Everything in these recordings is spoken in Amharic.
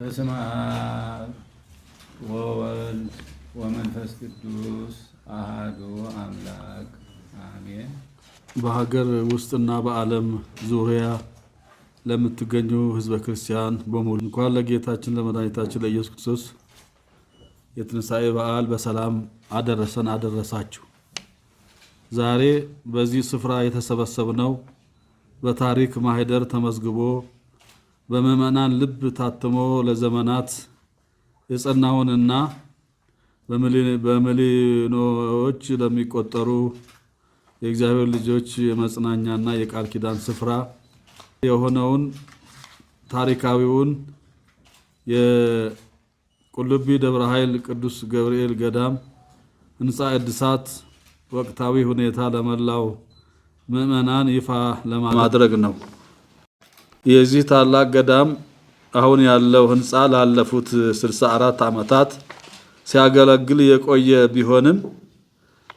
በስመ አብ ወወልድ ወመንፈስ ቅዱስ አሐዱ አምላክ አሜን። በሀገር ውስጥና በዓለም ዙሪያ ለምትገኙ ሕዝበ ክርስቲያን በሙሉ እንኳን ለጌታችን ለመድኃኒታችን ለኢየሱስ ክርስቶስ የትንሣኤ በዓል በሰላም አደረሰን አደረሳችሁ። ዛሬ በዚህ ስፍራ የተሰበሰብነው በታሪክ ማህደር ተመዝግቦ በምዕመናን ልብ ታትሞ ለዘመናት የጸናውንና በሚሊዮኖች ለሚቆጠሩ የእግዚአብሔር ልጆች የመጽናኛና የቃል ኪዳን ስፍራ የሆነውን ታሪካዊውን የቁልቢ ደብረ ኃይል ቅዱስ ገብርኤል ገዳም ህንፃ እድሳት ወቅታዊ ሁኔታ ለመላው ምዕመናን ይፋ ለማድረግ ነው። የዚህ ታላቅ ገዳም አሁን ያለው ህንፃ ላለፉት 64 ዓመታት ሲያገለግል የቆየ ቢሆንም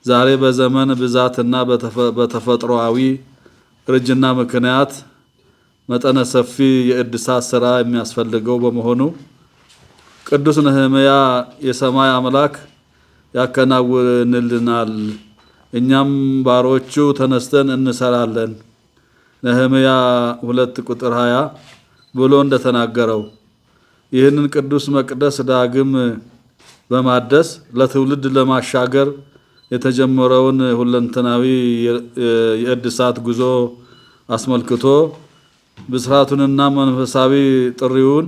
ዛሬ በዘመን ብዛትና በተፈጥሮአዊ እርጅና ምክንያት መጠነ ሰፊ የእድሳት ስራ የሚያስፈልገው በመሆኑ ቅዱስ ነህምያ የሰማይ አምላክ ያከናውንልናል፣ እኛም ባሮቹ ተነስተን እንሰራለን ነህምያ 2:20 ብሎ እንደተናገረው ይህንን ቅዱስ መቅደስ ዳግም በማደስ ለትውልድ ለማሻገር የተጀመረውን ሁለንተናዊ የእድሳት ጉዞ አስመልክቶ ብስራቱንና መንፈሳዊ ጥሪውን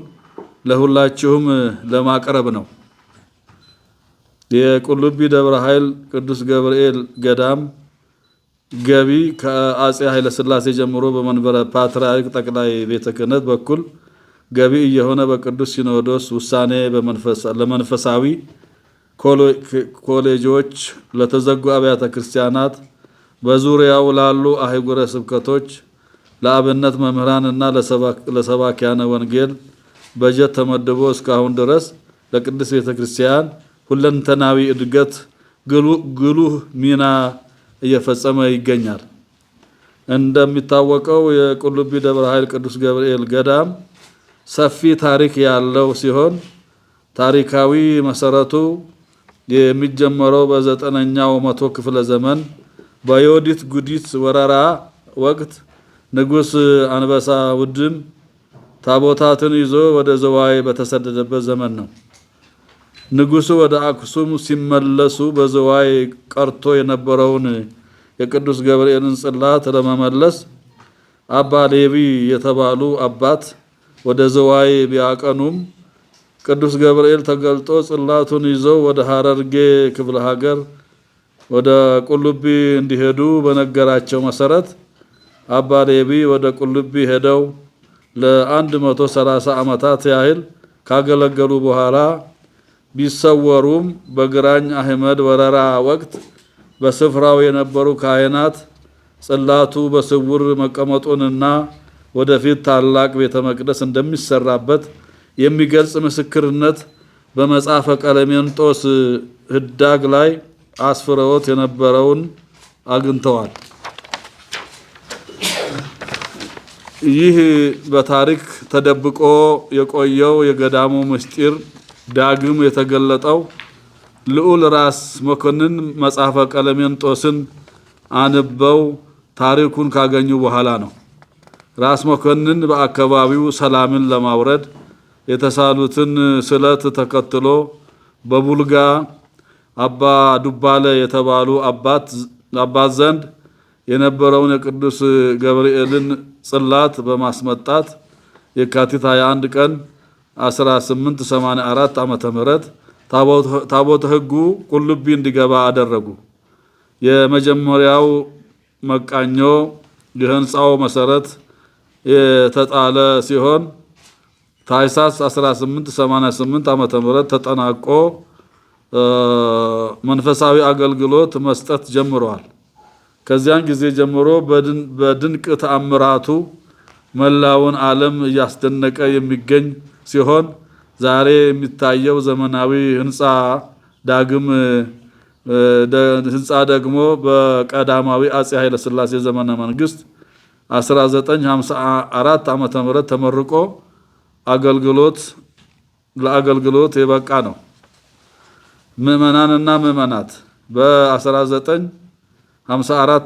ለሁላችሁም ለማቅረብ ነው። የቁልቢ ደብረ ኃይል ቅዱስ ገብርኤል ገዳም ገቢ ከአጼ ኃይለ ሥላሴ ጀምሮ በመንበረ ፓትርያርክ ጠቅላይ ቤተ ክህነት በኩል ገቢ እየሆነ በቅዱስ ሲኖዶስ ውሳኔ ለመንፈሳዊ ኮሌጆች፣ ለተዘጉ አብያተ ክርስቲያናት፣ በዙሪያው ላሉ አህጉረ ስብከቶች፣ ለአብነት መምህራን እና ለሰባኪያነ ወንጌል በጀት ተመድቦ እስካሁን ድረስ ለቅድስት ቤተ ክርስቲያን ሁለንተናዊ እድገት ጉልህ ሚና እየፈጸመ ይገኛል። እንደሚታወቀው የቁልቢ ደብረ ኃይል ቅዱስ ገብርኤል ገዳም ሰፊ ታሪክ ያለው ሲሆን ታሪካዊ መሰረቱ የሚጀመረው በ9ኛው መቶ ክፍለ ዘመን በዮዲት ጉዲት ወረራ ወቅት ንጉስ አንበሳ ውድም ታቦታትን ይዞ ወደ ዘዋይ በተሰደደበት ዘመን ነው። ንጉሱ ወደ አክሱም ሲመለሱ በዘዋይ ቀርቶ የነበረውን የቅዱስ ገብርኤልን ጽላት ለመመለስ አባ ሌዊ የተባሉ አባት ወደ ዘዋይ ቢያቀኑም ቅዱስ ገብርኤል ተገልጦ ጽላቱን ይዘው ወደ ሐረርጌ ክፍለ ሀገር ወደ ቁልቢ እንዲሄዱ በነገራቸው መሰረት አባ ሌዊ ወደ ቁልቢ ሄደው ለ130 ዓመታት ያህል ካገለገሉ በኋላ ቢሰወሩም በግራኝ አህመድ ወረራ ወቅት በስፍራው የነበሩ ካህናት ጽላቱ በስውር መቀመጡንና ወደፊት ታላቅ ቤተ መቅደስ እንደሚሰራበት የሚገልጽ ምስክርነት በመጽሐፈ ቀለሜንጦስ ህዳግ ላይ አስፍረውት የነበረውን አግኝተዋል። ይህ በታሪክ ተደብቆ የቆየው የገዳሙ ምስጢር ዳግም የተገለጠው ልዑል ራስ መኮንን መጽሐፈ ቀለሜንጦስን አንበው ታሪኩን ካገኙ በኋላ ነው። ራስ መኮንን በአካባቢው ሰላምን ለማውረድ የተሳሉትን ስለት ተከትሎ በቡልጋ አባ ዱባለ የተባሉ አባት ዘንድ የነበረውን የቅዱስ ገብርኤልን ጽላት በማስመጣት የካቲት 21 ቀን 1884 ዓመተ ምህረት ታቦተ ሕጉ ቁልቢ እንዲገባ አደረጉ። የመጀመሪያው መቃኞ የህንፃው መሰረት የተጣለ ሲሆን ታኅሳስ 1888 ዓመተ ምህረት ተጠናቆ መንፈሳዊ አገልግሎት መስጠት ጀምሯል። ከዚያን ጊዜ ጀምሮ በድንቅ ተአምራቱ መላውን ዓለም እያስደነቀ የሚገኝ ሲሆን ዛሬ የሚታየው ዘመናዊ ህንፃ ደግሞ በቀዳማዊ አጼ ኃይለ ሥላሴ ዘመነ መንግስት 1954 ዓመተ ምህረት ተመርቆ አገልግሎት ለአገልግሎት የበቃ ነው። ምዕመናንና ምዕመናት በ1954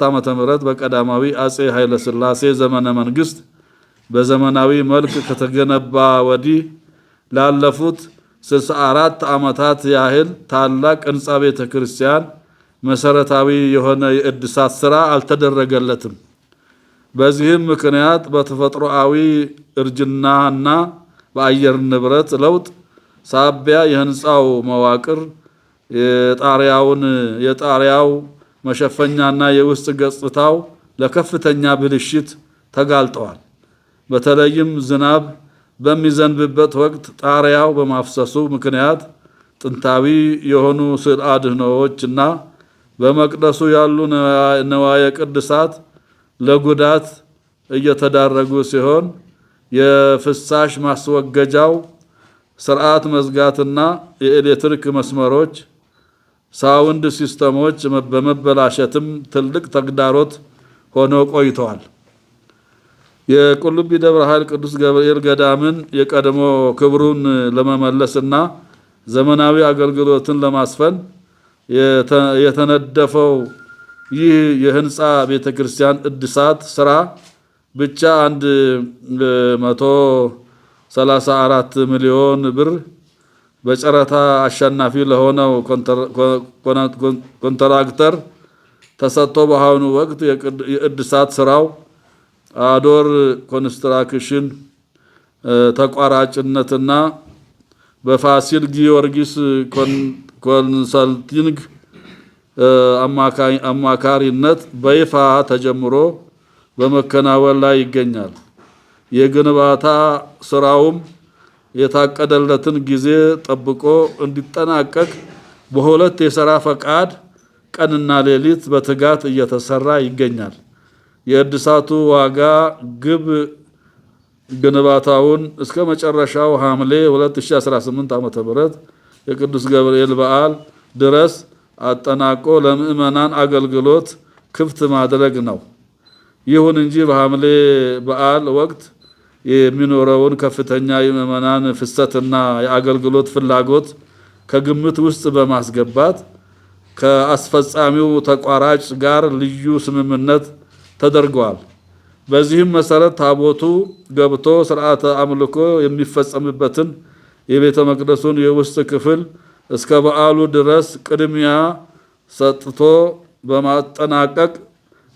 ዓመተ ምህረት በቀዳማዊ አጼ ኃይለ ሥላሴ ዘመነ መንግስት በዘመናዊ መልክ ከተገነባ ወዲህ ላለፉት 64 ዓመታት ያህል ታላቅ ሕንፃ ቤተ ክርስቲያን መሰረታዊ የሆነ የእድሳት ስራ አልተደረገለትም። በዚህም ምክንያት በተፈጥሮአዊ እርጅናና በአየር ንብረት ለውጥ ሳቢያ የህንፃው መዋቅር የጣሪያው መሸፈኛና የውስጥ ገጽታው ለከፍተኛ ብልሽት ተጋልጠዋል። በተለይም ዝናብ በሚዘንብበት ወቅት ጣሪያው በማፍሰሱ ምክንያት ጥንታዊ የሆኑ ስዕል አድህኖዎችና በመቅደሱ ያሉ ንዋየ ቅድሳት ለጉዳት እየተዳረጉ ሲሆን የፍሳሽ ማስወገጃው ስርዓት መዝጋትና የኤሌክትሪክ መስመሮች ሳውንድ ሲስተሞች በመበላሸትም ትልቅ ተግዳሮት ሆነው ቆይተዋል። የቁልቢ ደብረ ኃይል ቅዱስ ገብርኤል ገዳምን የቀድሞ ክብሩን ለመመለስና ዘመናዊ አገልግሎትን ለማስፈን የተነደፈው ይህ የህንፃ ቤተክርስቲያን እድሳት ስራ ብቻ 134 ሚሊዮን ብር በጨረታ አሸናፊ ለሆነው ኮንትራክተር ተሰጥቶ በአሁኑ ወቅት የእድሳት ስራው አዶር ኮንስትራክሽን ተቋራጭነትና በፋሲል ጊዮርጊስ ኮንሰልቲንግ አማካሪነት በይፋ ተጀምሮ በመከናወን ላይ ይገኛል። የግንባታ ስራውም የታቀደለትን ጊዜ ጠብቆ እንዲጠናቀቅ በሁለት የሥራ ፈቃድ ቀንና ሌሊት በትጋት እየተሰራ ይገኛል። የእድሳቱ ዋጋ ግብ ግንባታውን እስከ መጨረሻው ሐምሌ 2018 ዓ.ም የቅዱስ ገብርኤል በዓል ድረስ አጠናቆ ለምዕመናን አገልግሎት ክፍት ማድረግ ነው። ይሁን እንጂ በሐምሌ በዓል ወቅት የሚኖረውን ከፍተኛ የምዕመናን ፍሰትና የአገልግሎት ፍላጎት ከግምት ውስጥ በማስገባት ከአስፈጻሚው ተቋራጭ ጋር ልዩ ስምምነት ተደርጓል። በዚህም መሰረት ታቦቱ ገብቶ ስርዓተ አምልኮ የሚፈጸምበትን የቤተ መቅደሱን የውስጥ ክፍል እስከ በዓሉ ድረስ ቅድሚያ ሰጥቶ በማጠናቀቅ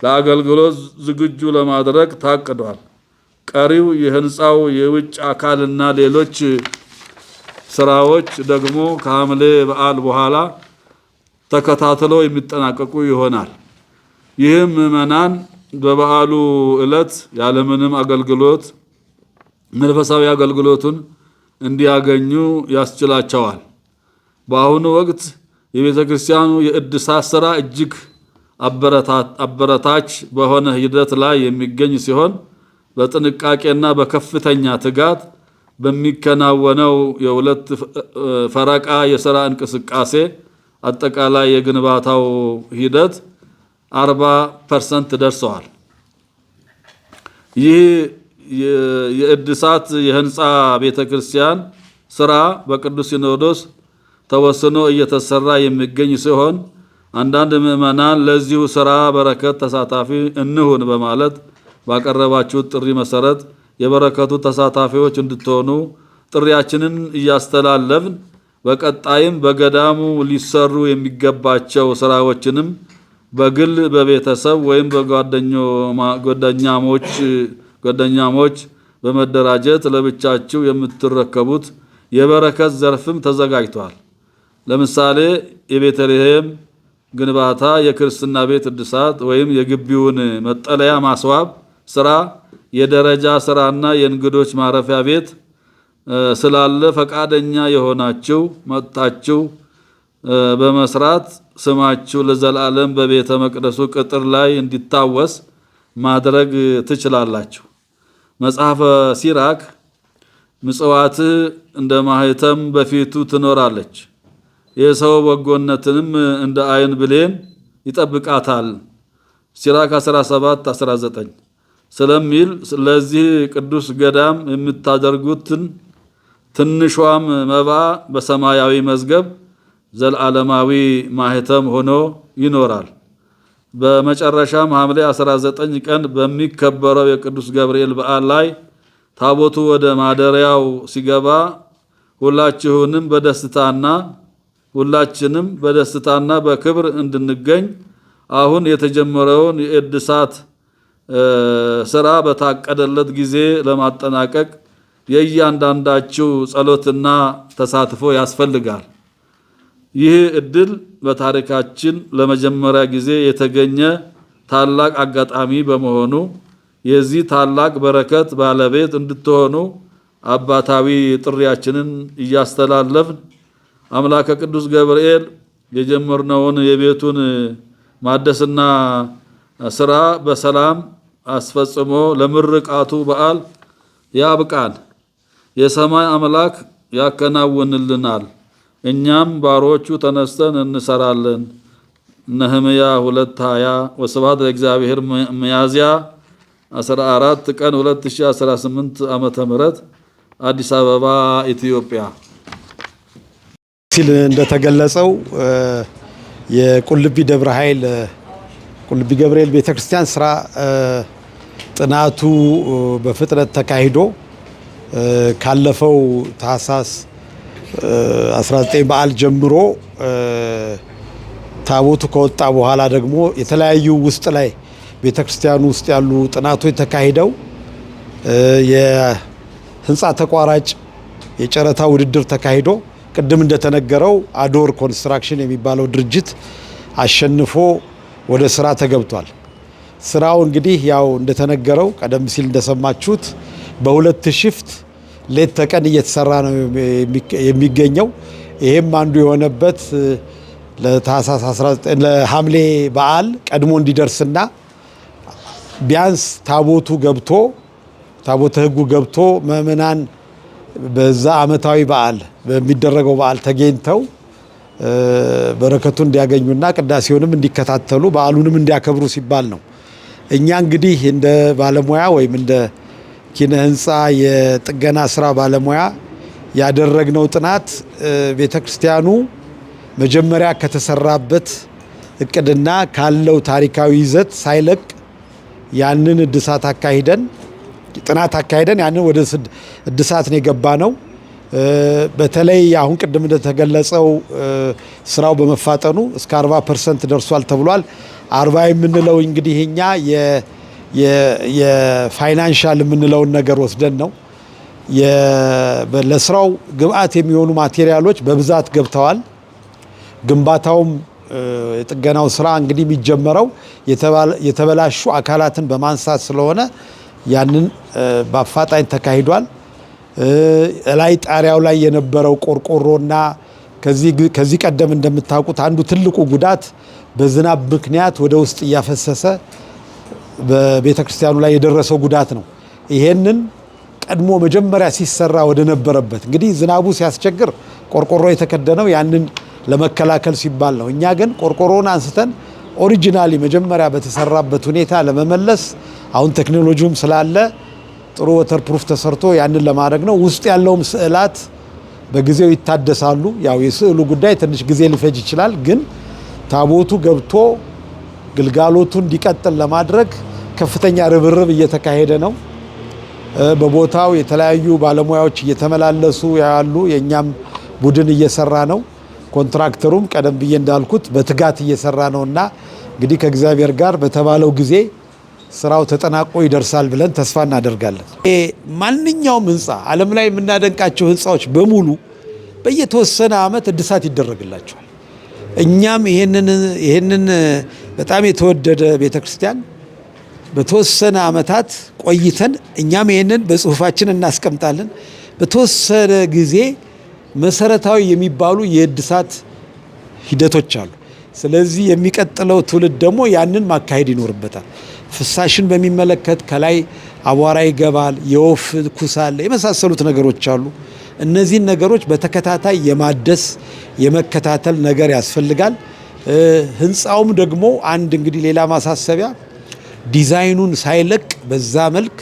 ለአገልግሎት ዝግጁ ለማድረግ ታቅዷል። ቀሪው የህንፃው የውጭ አካልና ሌሎች ስራዎች ደግሞ ከሐምሌ በዓል በኋላ ተከታትለው የሚጠናቀቁ ይሆናል። ይህም ምዕመናን በበዓሉ ዕለት ያለምንም አገልግሎት መንፈሳዊ አገልግሎቱን እንዲያገኙ ያስችላቸዋል። በአሁኑ ወቅት የቤተ ክርስቲያኑ የእድሳት ስራ እጅግ አበረታች በሆነ ሂደት ላይ የሚገኝ ሲሆን በጥንቃቄና በከፍተኛ ትጋት በሚከናወነው የሁለት ፈረቃ የሥራ እንቅስቃሴ አጠቃላይ የግንባታው ሂደት 40% ደርሰዋል። ይህ የእድሳት የህንፃ ቤተክርስቲያን ስራ በቅዱስ ሲኖዶስ ተወስኖ እየተሰራ የሚገኝ ሲሆን አንዳንድ ምዕመናን ለዚሁ ስራ በረከት ተሳታፊ እንሁን በማለት ባቀረባችሁት ጥሪ መሰረት የበረከቱ ተሳታፊዎች እንድትሆኑ ጥሪያችንን እያስተላለፍን በቀጣይም በገዳሙ ሊሰሩ የሚገባቸው ስራዎችንም በግል በቤተሰብ ወይም በጓደኛሞች በመደራጀት ለብቻችሁ የምትረከቡት የበረከት ዘርፍም ተዘጋጅቷል። ለምሳሌ የቤተልሔም ግንባታ፣ የክርስትና ቤት እድሳት ወይም የግቢውን መጠለያ ማስዋብ ስራ፣ የደረጃ ስራና የእንግዶች ማረፊያ ቤት ስላለ ፈቃደኛ የሆናችሁ መጥታችሁ በመስራት ስማችሁ ለዘላለም በቤተ መቅደሱ ቅጥር ላይ እንዲታወስ ማድረግ ትችላላችሁ። መጽሐፈ ሲራክ ምጽዋት እንደ ማህተም በፊቱ ትኖራለች፣ የሰው በጎነትንም እንደ አይን ብሌን ይጠብቃታል ሲራክ 17:19 ስለሚል ስለዚህ ቅዱስ ገዳም የምታደርጉትን ትንሿም መባ በሰማያዊ መዝገብ ዘላለማዊ ማህተም ሆኖ ይኖራል። በመጨረሻም ሐምሌ 19 ቀን በሚከበረው የቅዱስ ገብርኤል በዓል ላይ ታቦቱ ወደ ማደሪያው ሲገባ ሁላችንም በደስታና በክብር እንድንገኝ አሁን የተጀመረውን የእድሳት ስራ በታቀደለት ጊዜ ለማጠናቀቅ የእያንዳንዳችሁ ጸሎትና ተሳትፎ ያስፈልጋል። ይህ እድል በታሪካችን ለመጀመሪያ ጊዜ የተገኘ ታላቅ አጋጣሚ በመሆኑ የዚህ ታላቅ በረከት ባለቤት እንድትሆኑ አባታዊ ጥሪያችንን እያስተላለፍን አምላከ ቅዱስ ገብርኤል የጀመርነውን የቤቱን ማደስና ስራ በሰላም አስፈጽሞ ለምርቃቱ በዓል ያብቃን። የሰማይ አምላክ ያከናውንልናል። እኛም ባሮቹ ተነስተን እንሰራለን። ነህምያ 2:20 ወስብሐት ለእግዚአብሔር። ሚያዝያ 14 ቀን 2018 ዓመተ ምህረት አዲስ አበባ ኢትዮጵያ። ሲል እንደተገለጸው የቁልቢ ደብረ ኃይል ቁልቢ ገብርኤል ቤተክርስቲያን ስራ ጥናቱ በፍጥነት ተካሂዶ ካለፈው ታህሳስ 19 በዓል ጀምሮ ታቦቱ ከወጣ በኋላ ደግሞ የተለያዩ ውስጥ ላይ ቤተክርስቲያኑ ውስጥ ያሉ ጥናቶች ተካሂደው የህንፃ ተቋራጭ የጨረታ ውድድር ተካሂዶ ቅድም እንደተነገረው አዶር ኮንስትራክሽን የሚባለው ድርጅት አሸንፎ ወደ ስራ ተገብቷል። ስራው እንግዲህ ያው እንደተነገረው ቀደም ሲል እንደሰማችሁት በሁለት ሽፍት ሌት ተቀን እየተሰራ ነው የሚገኘው። ይሄም አንዱ የሆነበት ለታህሳስ 19 ለሐምሌ በዓል ቀድሞ እንዲደርስና ቢያንስ ታቦተ ሕጉ ገብቶ ምእመናን በዛ ዓመታዊ በዓል በሚደረገው በዓል ተገኝተው በረከቱን እንዲያገኙና ቅዳሴውንም እንዲከታተሉ በዓሉንም እንዲያከብሩ ሲባል ነው። እኛ እንግዲህ እንደ ባለሙያ ወይም እንደ ኪነ ህንፃ የጥገና ስራ ባለሙያ ያደረግነው ጥናት ቤተክርስቲያኑ መጀመሪያ ከተሰራበት እቅድና ካለው ታሪካዊ ይዘት ሳይለቅ ያንን እድሳት ጥናት አካሂደን ያንን ወደ እድሳት ነው የገባ ነው። በተለይ አሁን ቅድም እንደተገለጸው ስራው በመፋጠኑ እስከ 40% ደርሷል ተብሏል። 40 የምንለው እንግዲህ እኛ የፋይናንሻል የምንለውን ነገር ወስደን ነው። ለስራው ግብአት የሚሆኑ ማቴሪያሎች በብዛት ገብተዋል። ግንባታውም የጥገናው ስራ እንግዲህ የሚጀመረው የተበላሹ አካላትን በማንሳት ስለሆነ ያንን በአፋጣኝ ተካሂዷል። ላይ ጣሪያው ላይ የነበረው ቆርቆሮና ከዚህ ቀደም እንደምታውቁት አንዱ ትልቁ ጉዳት በዝናብ ምክንያት ወደ ውስጥ እያፈሰሰ በቤተክርስቲያኑ ላይ የደረሰው ጉዳት ነው። ይሄንን ቀድሞ መጀመሪያ ሲሰራ ወደ ነበረበት እንግዲህ ዝናቡ ሲያስቸግር ቆርቆሮ የተከደነው ያንን ለመከላከል ሲባል ነው። እኛ ግን ቆርቆሮውን አንስተን ኦሪጂናሊ መጀመሪያ በተሰራበት ሁኔታ ለመመለስ አሁን ቴክኖሎጂውም ስላለ ጥሩ ወተር ፕሩፍ ተሰርቶ ያንን ለማድረግ ነው። ውስጥ ያለውም ስዕላት በጊዜው ይታደሳሉ። ያው የስዕሉ ጉዳይ ትንሽ ጊዜ ሊፈጅ ይችላል፣ ግን ታቦቱ ገብቶ ግልጋሎቱ እንዲቀጥል ለማድረግ ከፍተኛ ርብርብ እየተካሄደ ነው። በቦታው የተለያዩ ባለሙያዎች እየተመላለሱ ያሉ፣ የኛም ቡድን እየሰራ ነው። ኮንትራክተሩም ቀደም ብዬ እንዳልኩት በትጋት እየሰራ ነውና እንግዲህ ከእግዚአብሔር ጋር በተባለው ጊዜ ስራው ተጠናቆ ይደርሳል ብለን ተስፋ እናደርጋለን። ማንኛውም ህንፃ ዓለም ላይ የምናደንቃቸው ህንፃዎች በሙሉ በየተወሰነ ዓመት እድሳት ይደረግላቸዋል። እኛም ይሄንን በጣም የተወደደ ቤተክርስቲያን በተወሰነ ዓመታት ቆይተን እኛም ይሄንን በጽሁፋችን እናስቀምጣለን። በተወሰነ ጊዜ መሰረታዊ የሚባሉ የእድሳት ሂደቶች አሉ። ስለዚህ የሚቀጥለው ትውልድ ደግሞ ያንን ማካሄድ ይኖርበታል። ፍሳሽን በሚመለከት ከላይ አቧራ ይገባል፣ የወፍ ኩሳል የመሳሰሉት ነገሮች አሉ። እነዚህን ነገሮች በተከታታይ የማደስ የመከታተል ነገር ያስፈልጋል። ህንፃውም ደግሞ አንድ እንግዲህ ሌላ ማሳሰቢያ ዲዛይኑን ሳይለቅ በዛ መልክ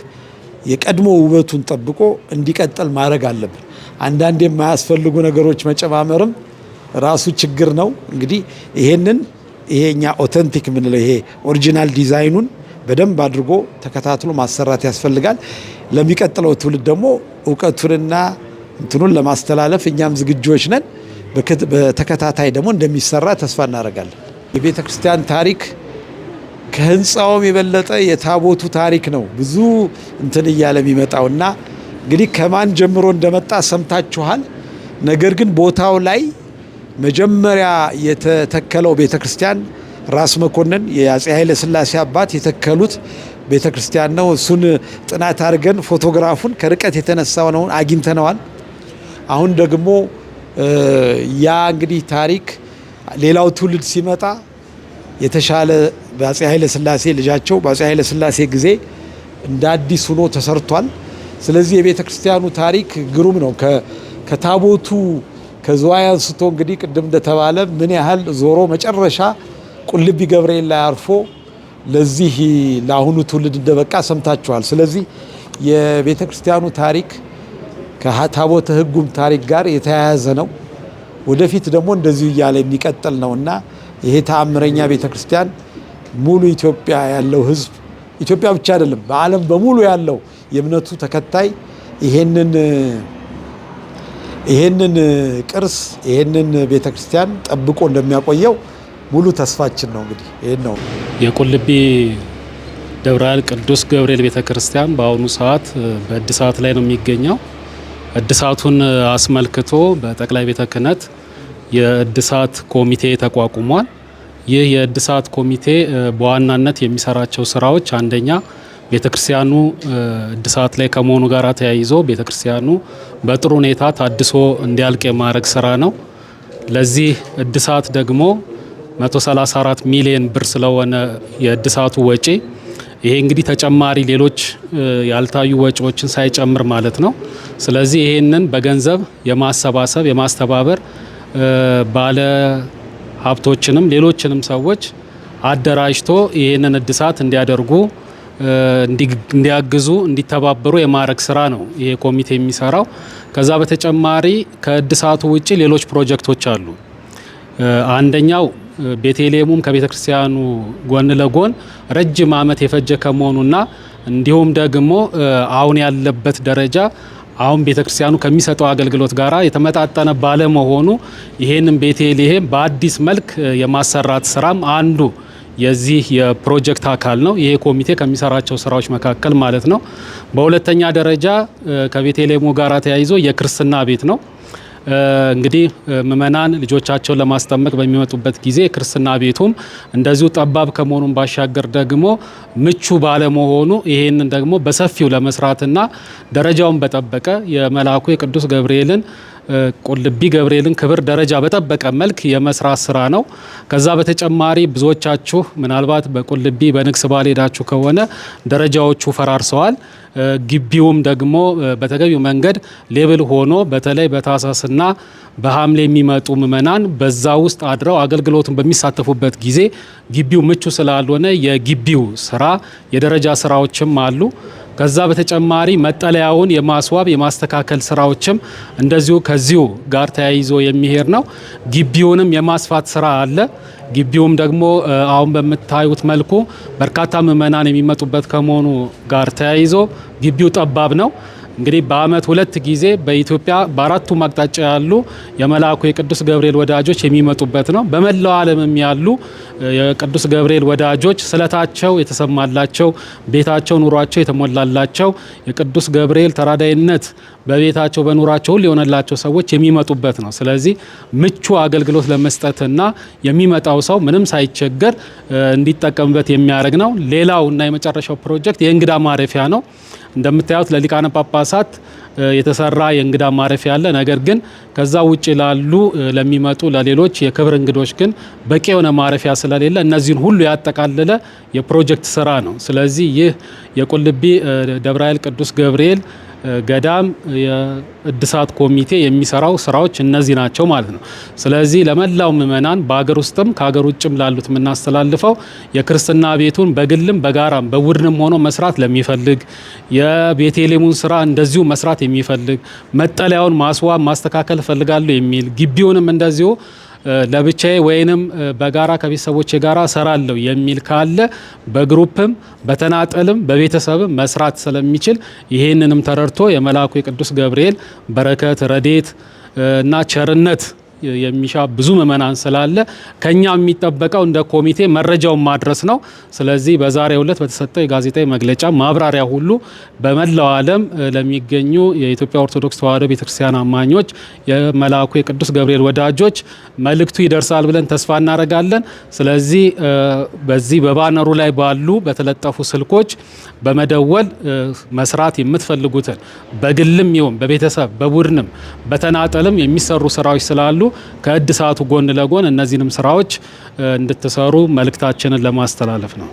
የቀድሞ ውበቱን ጠብቆ እንዲቀጥል ማድረግ አለብን። አንዳንድ የማያስፈልጉ ነገሮች መጨማመርም ራሱ ችግር ነው። እንግዲህ ይሄኛ ኦተንቲክ የምንለው ይሄ ኦሪጂናል ዲዛይኑን በደንብ አድርጎ ተከታትሎ ማሰራት ያስፈልጋል። ለሚቀጥለው ትውልድ ደግሞ እውቀቱንና እንትኑን ለማስተላለፍ እኛም ዝግጆች ነን። በተከታታይ ደግሞ እንደሚሰራ ተስፋ እናደርጋለን። የቤተ ክርስቲያን ታሪክ ከህንፃውም የበለጠ የታቦቱ ታሪክ ነው ብዙ እንትን እያለ የሚመጣውና እንግዲህ ከማን ጀምሮ እንደመጣ ሰምታችኋል። ነገር ግን ቦታው ላይ መጀመሪያ የተተከለው ቤተ ክርስቲያን ራስ መኮንን የአፄ ኃይለ ሥላሴ አባት የተከሉት ቤተ ክርስቲያን ነው። እሱን ጥናት አድርገን ፎቶግራፉን ከርቀት የተነሳው ነው አግኝተነዋል። አሁን ደግሞ ያ እንግዲህ ታሪክ ሌላው ትውልድ ሲመጣ የተሻለ በአፄ ኃይለ ሥላሴ ልጃቸው በአፄ ኃይለ ሥላሴ ጊዜ እንደ አዲስ ሆኖ ተሰርቷል። ስለዚህ የቤተ ክርስቲያኑ ታሪክ ግሩም ነው። ከታቦቱ ከዝዋይ አንስቶ እንግዲህ ቅድም እንደተባለ ምን ያህል ዞሮ መጨረሻ ቁልቢ ገብርኤል ላይ አርፎ ለዚህ ለአሁኑ ትውልድ እንደበቃ ሰምታችኋል። ስለዚህ የቤተ ክርስቲያኑ ታሪክ ከታቦተ ሕጉም ታሪክ ጋር የተያያዘ ነው። ወደፊት ደግሞ እንደዚሁ እያለ የሚቀጥል ነውና ይሄ ተአምረኛ ቤተ ክርስቲያን ሙሉ ኢትዮጵያ ያለው ሕዝብ ኢትዮጵያ ብቻ አይደለም በዓለም በሙሉ ያለው የእምነቱ ተከታይ ይሄንን ቅርስ ይሄንን ቤተ ክርስቲያን ጠብቆ እንደሚያቆየው ሙሉ ተስፋችን ነው። እንግዲህ ይሄን ነው የቁልቢ ደብረ ኃይል ቅዱስ ገብርኤል ቤተ ክርስቲያን በአሁኑ ሰዓት በእድሳት ላይ ነው የሚገኘው። እድሳቱን አስመልክቶ በጠቅላይ ቤተ ክህነት የእድሳት ኮሚቴ ተቋቁሟል። ይህ የእድሳት ኮሚቴ በዋናነት የሚሰራቸው ስራዎች አንደኛ ቤተክርስቲያኑ እድሳት ላይ ከመሆኑ ጋር ተያይዞ ቤተክርስቲያኑ በጥሩ ሁኔታ ታድሶ እንዲያልቅ የማድረግ ስራ ነው። ለዚህ እድሳት ደግሞ 134 ሚሊዮን ብር ስለሆነ የእድሳቱ ወጪ ይሄ እንግዲህ ተጨማሪ ሌሎች ያልታዩ ወጪዎችን ሳይጨምር ማለት ነው። ስለዚህ ይሄንን በገንዘብ የማሰባሰብ የማስተባበር ባለ ሀብቶችንም ሌሎችንም ሰዎች አደራጅቶ ይሄንን እድሳት እንዲያደርጉ እንዲያግዙ እንዲተባበሩ የማድረግ ስራ ነው ይሄ ኮሚቴ የሚሰራው። ከዛ በተጨማሪ ከእድሳቱ ውጪ ሌሎች ፕሮጀክቶች አሉ። አንደኛው ቤተልሔሙም ከቤተ ክርስቲያኑ ጎን ለጎን ረጅም ዓመት የፈጀ ከመሆኑና እንዲሁም ደግሞ አሁን ያለበት ደረጃ አሁን ቤተ ክርስቲያኑ ከሚሰጠው አገልግሎት ጋራ የተመጣጠነ ባለመሆኑ ይሄንን ቤተልሔም በአዲስ መልክ የማሰራት ስራም አንዱ የዚህ የፕሮጀክት አካል ነው። ይሄ ኮሚቴ ከሚሰራቸው ስራዎች መካከል ማለት ነው። በሁለተኛ ደረጃ ከቤተልሔሙ ጋራ ተያይዞ የክርስትና ቤት ነው። እንግዲህ ምእመናን ልጆቻቸውን ለማስጠመቅ በሚመጡበት ጊዜ ክርስትና ቤቱም እንደዚሁ ጠባብ ከመሆኑን ባሻገር ደግሞ ምቹ ባለመሆኑ ይሄንን ደግሞ በሰፊው ለመስራትና ደረጃውን በጠበቀ የመልአኩ የቅዱስ ገብርኤልን ቁልቢ ገብርኤልን ክብር ደረጃ በጠበቀ መልክ የመስራት ስራ ነው። ከዛ በተጨማሪ ብዙዎቻችሁ ምናልባት በቁልቢ በንግስ በዓል ሄዳችሁ ከሆነ ደረጃዎቹ ፈራርሰዋል። ግቢውም ደግሞ በተገቢው መንገድ ሌብል ሆኖ በተለይ በታህሳስና በሐምሌ የሚመጡ ምእመናን በዛ ውስጥ አድረው አገልግሎቱን በሚሳተፉበት ጊዜ ግቢው ምቹ ስላልሆነ የግቢው ስራ የደረጃ ስራዎችም አሉ። ከዛ በተጨማሪ መጠለያውን የማስዋብ የማስተካከል ስራዎችም እንደዚሁ ከዚሁ ጋር ተያይዞ የሚሄድ ነው። ግቢውንም የማስፋት ስራ አለ። ግቢውም ደግሞ አሁን በምታዩት መልኩ በርካታ ምእመናን የሚመጡበት ከመሆኑ ጋር ተያይዞ ግቢው ጠባብ ነው። እንግዲህ በአመት 2 ጊዜ በኢትዮጵያ በአራቱም አቅጣጫ ያሉ የመልአኩ የቅዱስ ገብርኤል ወዳጆች የሚመጡበት ነው። በመላው ዓለምም ያሉ የቅዱስ ገብርኤል ወዳጆች ስለታቸው የተሰማላቸው ቤታቸው ኑሯቸው የተሞላላቸው የቅዱስ ገብርኤል ተራዳይነት በቤታቸው በኑሯቸው ሁሉ የሆነላቸው ሰዎች የሚመጡበት ነው። ስለዚህ ምቹ አገልግሎት ለመስጠትና የሚመጣው ሰው ምንም ሳይቸገር እንዲጠቀምበት የሚያደርግ ነው። ሌላው እና የመጨረሻው ፕሮጀክት የእንግዳ ማረፊያ ነው። እንደምታዩት ለሊቃነ ጳጳሳት የተሰራ የእንግዳ ማረፊያ አለ። ነገር ግን ከዛ ውጭ ላሉ ለሚመጡ ለሌሎች የክብር እንግዶች ግን በቂ የሆነ ማረፊያ ስለሌለ እነዚህን ሁሉ ያጠቃለለ የፕሮጀክት ስራ ነው። ስለዚህ ይህ የቁልቢ ደብረ ኃይል ቅዱስ ገብርኤል ገዳም የእድሳት ኮሚቴ የሚሰራው ስራዎች እነዚህ ናቸው ማለት ነው። ስለዚህ ለመላው ምእመናን በሀገር ውስጥም ከሀገር ውጭም ላሉት የምናስተላልፈው የክርስትና ቤቱን በግልም በጋራም በቡድንም ሆኖ መስራት ለሚፈልግ የቤተልሔሙን ስራ እንደዚሁ መስራት የሚፈልግ መጠለያውን ማስዋብ ማስተካከል እፈልጋለሁ የሚል ግቢውንም እንደዚሁ ለብቻዬ ወይንም በጋራ ከቤተሰቦቼ ጋራ ሰራለሁ የሚል ካለ በግሩፕም በተናጠልም በቤተሰብም መስራት ስለሚችል ይሄንንም ተረድቶ የመልአኩ የቅዱስ ገብርኤል በረከት ረድኤት እና ቸርነት የሚሻ ብዙ ምእመናን ስላለ ከኛ የሚጠበቀው እንደ ኮሚቴ መረጃውን ማድረስ ነው። ስለዚህ በዛሬው ዕለት በተሰጠው የጋዜጣዊ መግለጫ ማብራሪያ ሁሉ በመላው ዓለም ለሚገኙ የኢትዮጵያ ኦርቶዶክስ ተዋሕዶ ቤተክርስቲያን አማኞች የመልአኩ የቅዱስ ገብርኤል ወዳጆች መልእክቱ ይደርሳል ብለን ተስፋ እናደርጋለን። ስለዚህ በዚህ በባነሩ ላይ ባሉ በተለጠፉ ስልኮች በመደወል መስራት የምትፈልጉትን በግልም ይሁን በቤተሰብ በቡድንም በተናጠልም የሚሰሩ ስራዎች ስላሉ ከእድሳቱ ጎን ለጎን እነዚህንም ስራዎች እንድትሰሩ መልእክታችንን ለማስተላለፍ ነው።